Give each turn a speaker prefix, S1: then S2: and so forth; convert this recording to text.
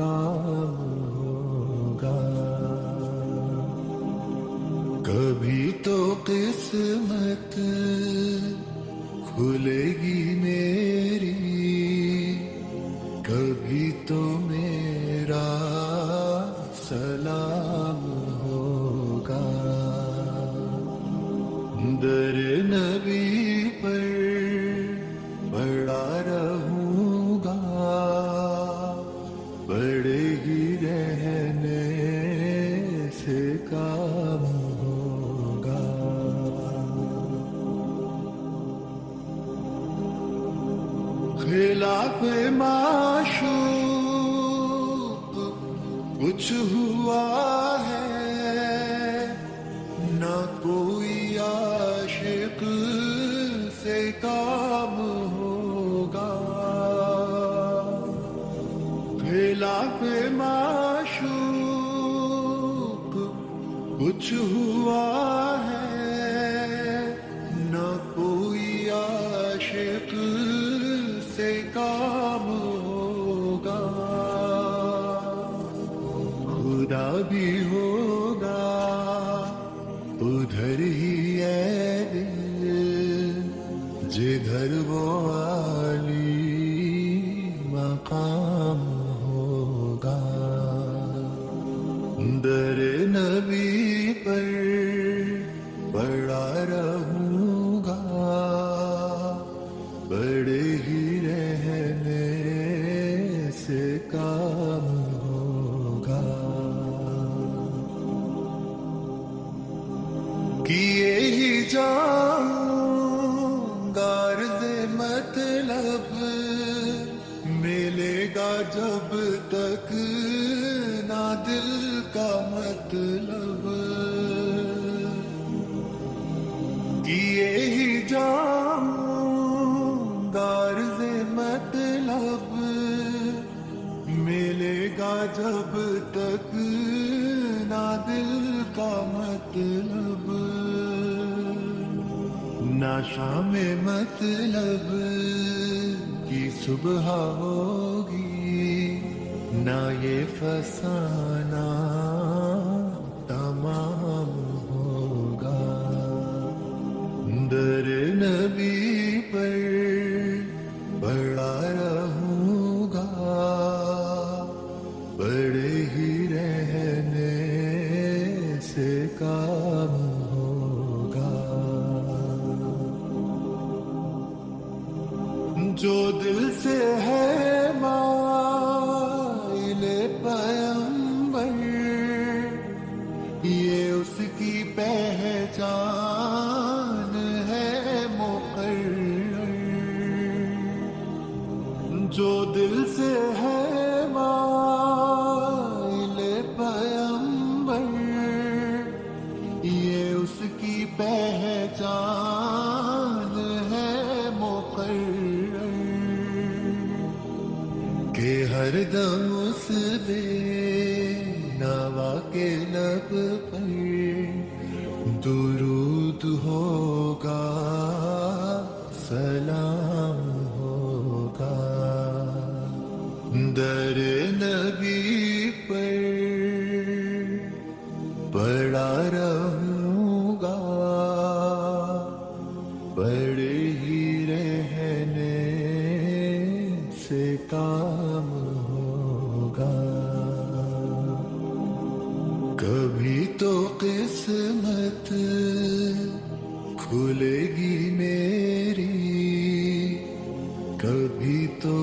S1: کام ہوگا. کبھی تو قسمت کھلے گی میری، کبھی تو میرا سلام ہوگا. در نبی پر پڑا رہوں گا، پڑے ہی رہنے سے کام ہوگا. خلاف معشوق کچھ ہوا ہے، نہ کوئی عاشق سے کام ہوگا. خلاف معشوق کچھ ہوا ہے، نہ کوئی عاشق سے کام ہوگا. خدا بھی ہوگا ادھر ہی ہے دل، جدھر وہ عالی مقام ہوگا. در نبی پر پڑا رہوں گا، بڑے ہی رہنے سے کام ہوگا. کیے ہی جاؤں غرض مطلب، ملے گا جب تک نہ دل کا مطلب. کیے ہی جاؤں غرض مطلب، ملے گا جب تک نہ دل کا مطلب. نہ شام مطلب کی صبح ہوگی، نہ یہ فسانہ تمام ہوگا. در نبی پر پڑا رہوں گا، بڑے ہی رہنے سے کام ہوگا. جو دل سے ہے مائل پیمبر، یہ اس کی پہچان ہے مقرر. جو دل سے ہے مائل پیمبر، یہ اس کی پہچان ہے مقرر. کہ ہر دم اس بے نوا کے لب پر درود ہوگا، سلام ہوگا. در نبی پر پڑا رہوں گا، بڑے ہی رہنے سے کام ہوگا. کبھی تو قسمت کھلے گی میری، کبھی تو